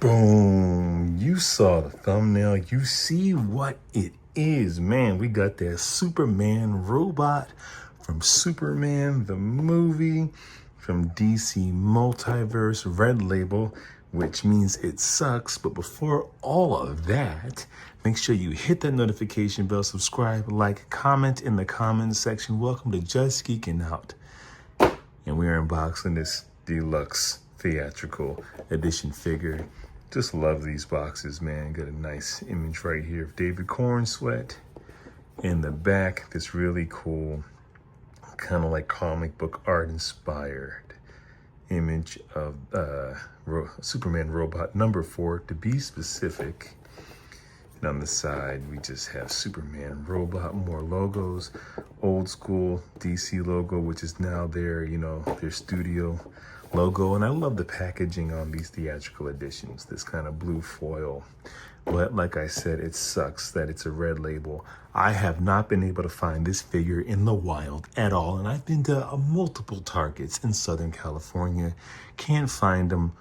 Boom. You saw the thumbnail. You see what it is. Man, we got that Superman robot from Superman, the movie, from DC Multiverse, Red Label, which means it sucks. But before all of that, make sure you hit that notification bell, subscribe, like, comment in the comments section. Welcome to Just Geeking Out. And we're unboxing this deluxe theatrical edition figure. Just love these boxes, man. Got a nice image right here of David Cornsweet. In the back, this really cool, kind of like comic book art inspired image of Superman robot number 4, to be specific. And on the side, we just have Superman robot, more logos, old school DC logo, which is now their, their studio logo. And I love the packaging on these theatrical editions, this kind of blue foil. But like I said, it sucks that it's a Red Label. I have not been able to find this figure in the wild at all. And I've been to multiple Targets in Southern California. Can't find him,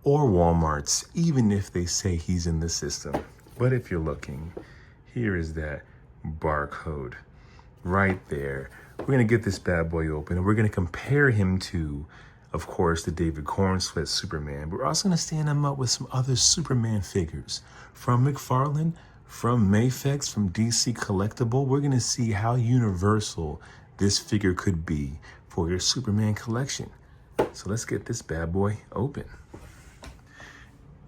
or Walmarts, even if they say he's in the system. But if you're looking, here is that barcode right there. We're gonna get this bad boy open and we're gonna compare him to, of course, the David Cornsweet Superman. We're also gonna stand him up with some other Superman figures from McFarlane, from Mayfex, from DC Collectible. We're gonna see how universal this figure could be for your Superman collection. So let's get this bad boy open.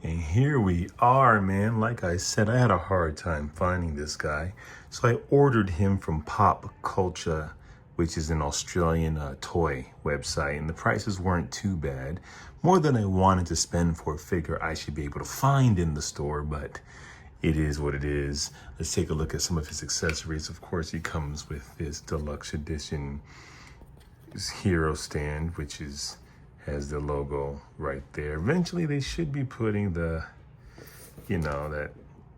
And here we are, man. Like I said, I had a hard time finding this guy. So I ordered him from Pop Culture, which is an Australian toy website. And the prices weren't too bad. More than I wanted to spend for a figure I should be able to find in the store, but it is what it is. Let's take a look at some of his accessories. Of course, he comes with this deluxe edition hero stand, which has the logo right there. Eventually they should be putting the, that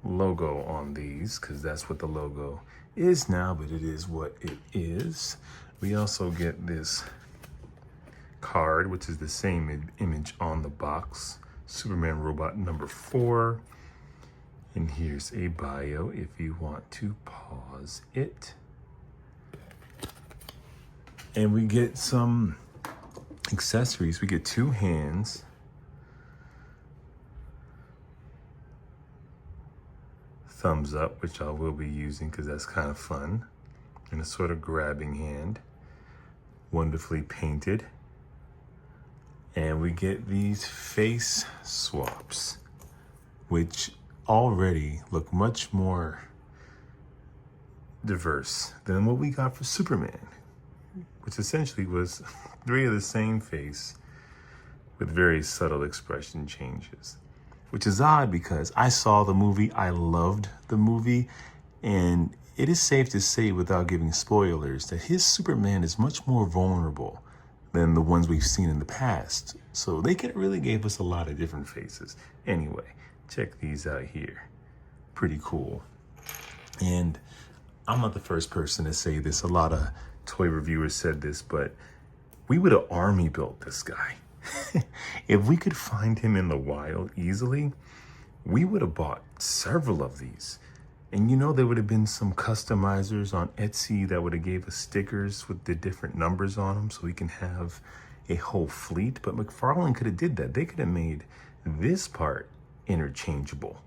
logo on these, because that's what the logo is now, but it is what it is. We also get this card, which is the same image on the box, Superman robot number 4. And here's a bio if you want to pause it. And we get some accessories. We get 2 hands, thumbs up, which I will be using because that's kind of fun, and a sort of grabbing hand, wonderfully painted. And we get these face swaps, which already look much more diverse than what we got for Superman, which essentially was 3 of the same face with very subtle expression changes, which is odd because I saw the movie, I loved the movie, and it is safe to say, without giving spoilers, that his Superman is much more vulnerable than the ones we've seen in the past. So they really gave us a lot of different faces. Anyway, check these out here. Pretty cool. And I'm not the first person to say this. A lot of toy reviewers said this, but we would have army built this guy. If we could find him in the wild easily, we would have bought several of these. And there would have been some customizers on Etsy that would have gave us stickers with the different numbers on them so we can have a whole fleet. But McFarlane could have did that. They could have made this part interchangeable.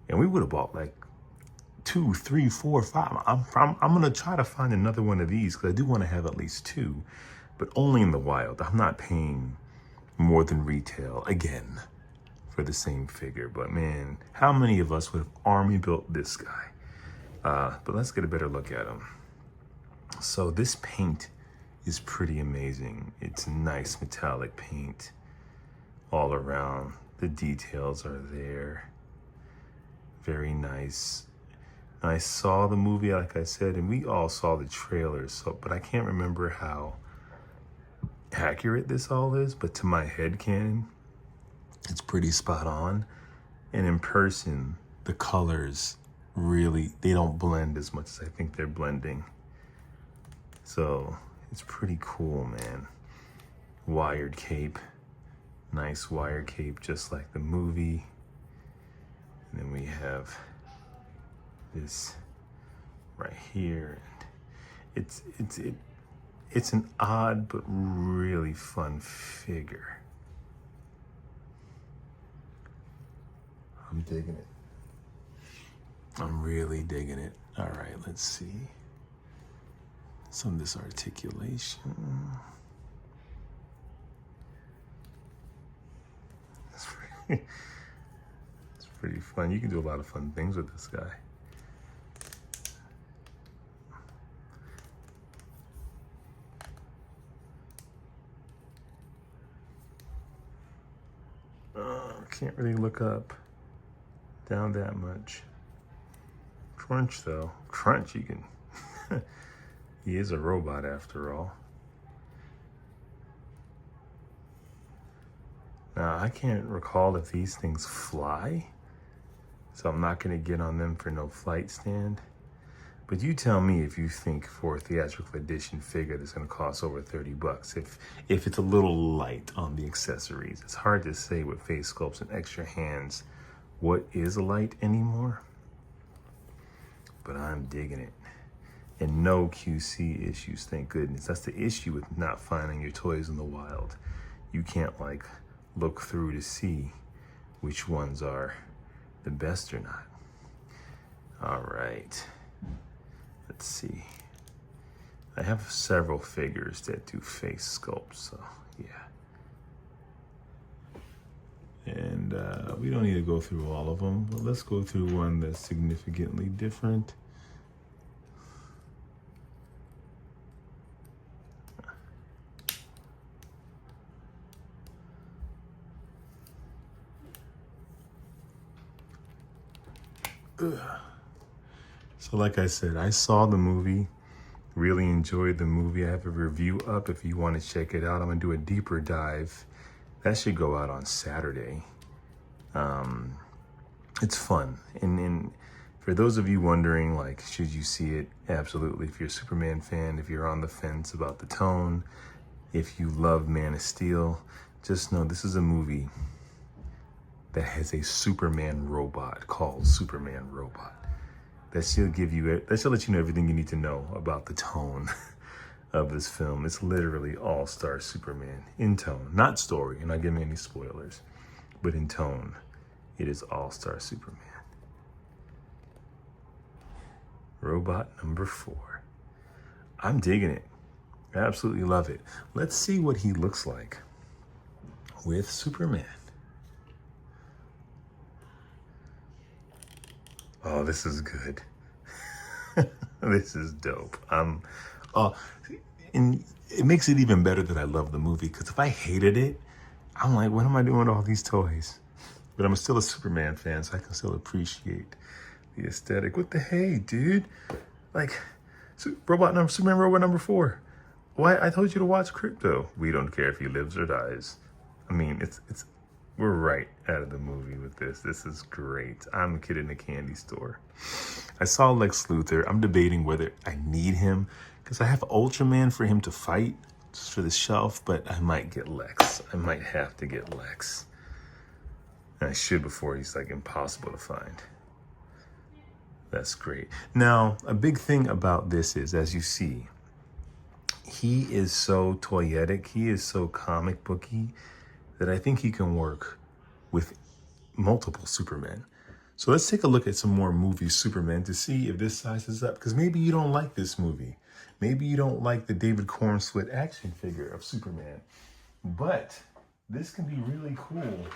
And we would have bought like 2, 3, 4, 5. I'm gonna try to find another one of these because I do want to have at least 2, but only in the wild. I'm not paying more than retail again for the same figure. But man, how many of us would have army built this guy? But let's get a better look at him. So this paint is pretty amazing. It's nice metallic paint all around. The details are there. Very nice. I saw the movie, like I said, and we all saw the trailers, but I can't remember how accurate this all is, but to my headcanon, it's pretty spot on. And in person, the colors really, they don't blend as much as I think they're blending. So it's pretty cool, man. Wired cape, nice wire cape, just like the movie. And then we have this right here. It's an odd but really fun figure. I'm digging it. I'm really digging it. All right, let's see. Some of this articulation. It's pretty fun. You can do a lot of fun things with this guy. Can't really look up, down that much. Crunch though, crunch, you can. He is a robot after all. Now, I can't recall if these things fly, so I'm not gonna get on them for no flight stand. But you tell me if you think for a theatrical edition figure that's gonna cost over 30 bucks, if it's a little light on the accessories. It's hard to say with face sculpts and extra hands what is light anymore, but I'm digging it. And no QC issues, thank goodness. That's the issue with not finding your toys in the wild. You can't like look through to see which ones are the best or not. All right. Let's see. I have several figures that do face sculpts, so yeah. And we don't need to go through all of them, but let's go through one that's significantly different. Ugh. So like I said, I saw the movie, really enjoyed the movie. I have a review up if you want to check it out. I'm gonna do a deeper dive. That should go out on Saturday. It's fun. And for those of you wondering, like, should you see it? Absolutely. If you're a Superman fan, if you're on the fence about the tone, if you love Man of Steel, just know this is a movie that has a Superman robot called Superman Robot. That should give you it. That should let you know everything you need to know about the tone of this film. It's literally all-star Superman in tone, not story. You're not giving any spoilers, but in tone, it is all-star Superman. Robot number 4. I'm digging it. I absolutely love it. Let's see what he looks like with Superman. Oh, this is good. This is dope. And it makes it even better that I love the movie, because if I hated it, I'm like, what am I doing with all these toys? But I'm still a Superman fan, so I can still appreciate the aesthetic. What the hey, dude? Like, Superman Robot number 4. Why? I told you to watch Crypto. We don't care if he lives or dies. I mean, we're right out of the movie with this. This is great. I'm a kid in a candy store. I saw Lex Luthor. I'm debating whether I need him, because I have Ultraman for him to fight just for the shelf, but I might get Lex. I might have to get Lex. And I should before he's like impossible to find. That's great. Now, a big thing about this is, as you see, he is so toyetic, he is so comic booky, that I think he can work with multiple Supermen. So let's take a look at some more movie Superman to see if this sizes up, because maybe you don't like this movie. Maybe you don't like the David Cornswet action figure of Superman, but this can be really cool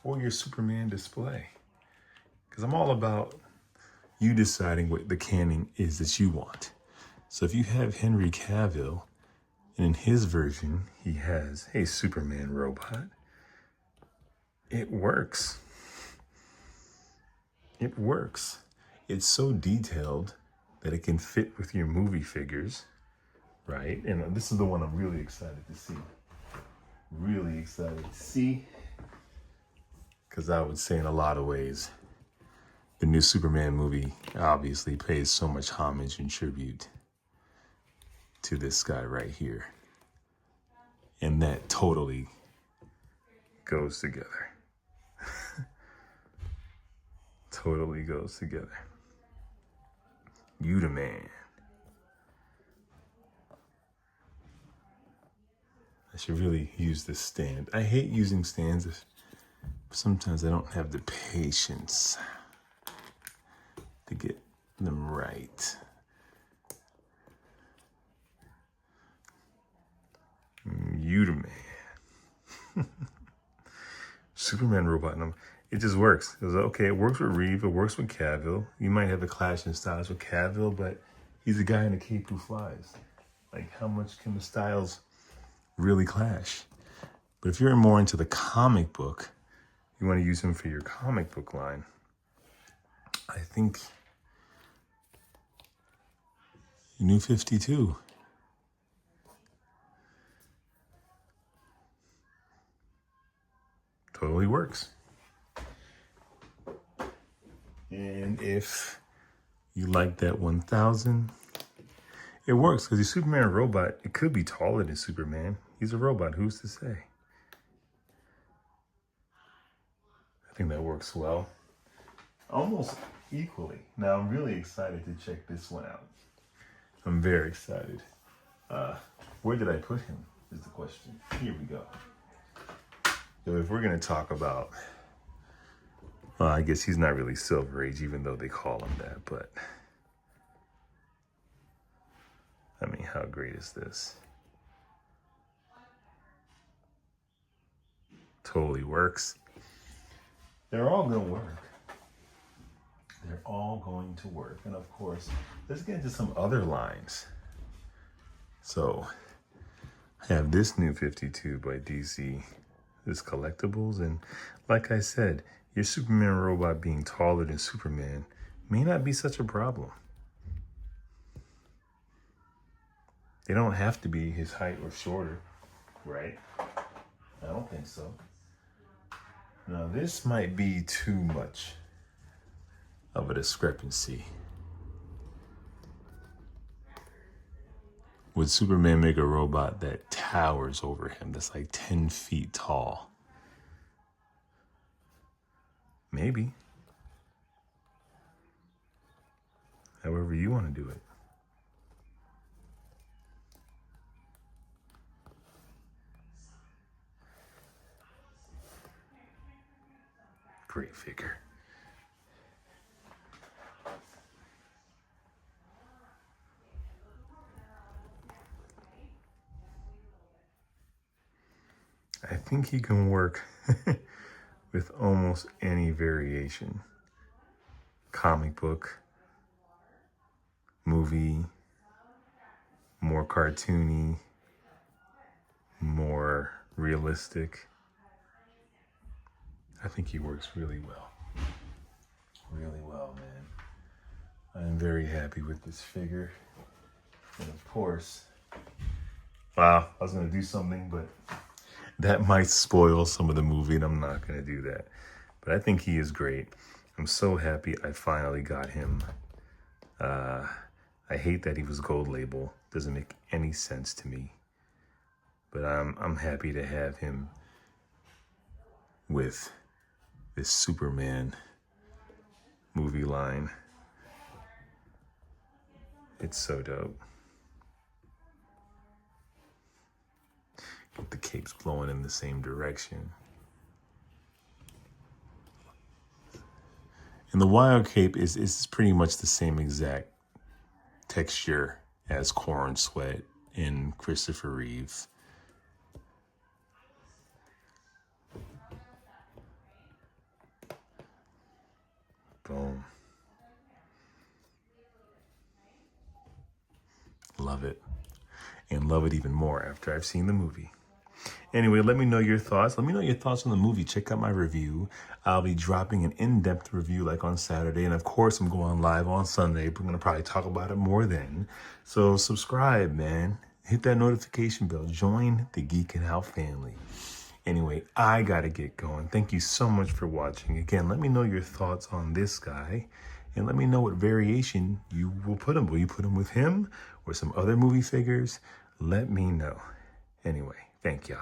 for your Superman display, because I'm all about you deciding what the canon is that you want. So if you have Henry Cavill, and in his version, he has a Superman robot, it works. It works. It's so detailed that it can fit with your movie figures, right? And this is the one I'm really excited to see. Really excited to see. Because I would say in a lot of ways, the new Superman movie obviously pays so much homage and tribute to this guy right here. And that totally goes together. totally goes together. You the man. I should really use this stand. I hate using stands. Sometimes I don't have the patience to get them right. You the man. Superman robot. It just works. It was okay. It works with Reeve. It works with Cavill. You might have a clash in styles with Cavill, but he's a guy in a cape who flies. Like, how much can the styles really clash? But if you're more into the comic book, you want to use him for your comic book line, I think New 52. Totally works. And if you like that 1000, it works because your Superman robot, it could be taller than Superman. He's a robot. Who's to say? I think that works well. Almost equally. Now, I'm really excited to check this one out. I'm very excited. Where did I put him is the question. Here we go. So if we're going to talk about, well, I guess he's not really Silver Age, even though they call him that, but I mean, how great is this? Totally works. They're all going to work. They're all going to work. And of course, let's get into some other lines. So I have this New 52 by DC. This collectibles, and like I said, your Superman robot being taller than Superman may not be such a problem. They don't have to be his height or shorter, right? I don't think so. Now this might be too much of a discrepancy. Would Superman make a robot that towers over him, that's like 10 feet tall? Maybe. However you want to do it. Great figure. I think he can work with almost any variation. Comic book, movie, more cartoony, more realistic. I think he works really well. Really well, man. I'm very happy with this figure. And of course, wow, I was gonna do something, but that might spoil some of the movie, and I'm not going to do that. But I think he is great. I'm so happy I finally got him. I hate that he was gold label. Doesn't make any sense to me. But I'm happy to have him with this Superman movie line. It's so dope. The cape's blowing in the same direction. And the wild cape is pretty much the same exact texture as Corn Sweat in Christopher Reeve. Boom. Love it. And love it even more after I've seen the movie. Anyway, let me know your thoughts. Let me know your thoughts on the movie. Check out my review. I'll be dropping an in-depth review like on Saturday. And of course, I'm going live on Sunday. We're going to probably talk about it more then. So subscribe, man. Hit that notification bell. Join the Geeking Out family. Anyway, I got to get going. Thank you so much for watching. Again, let me know your thoughts on this guy. And let me know what variation you will put him. Will you put him with him or some other movie figures? Let me know. Anyway, thank y'all.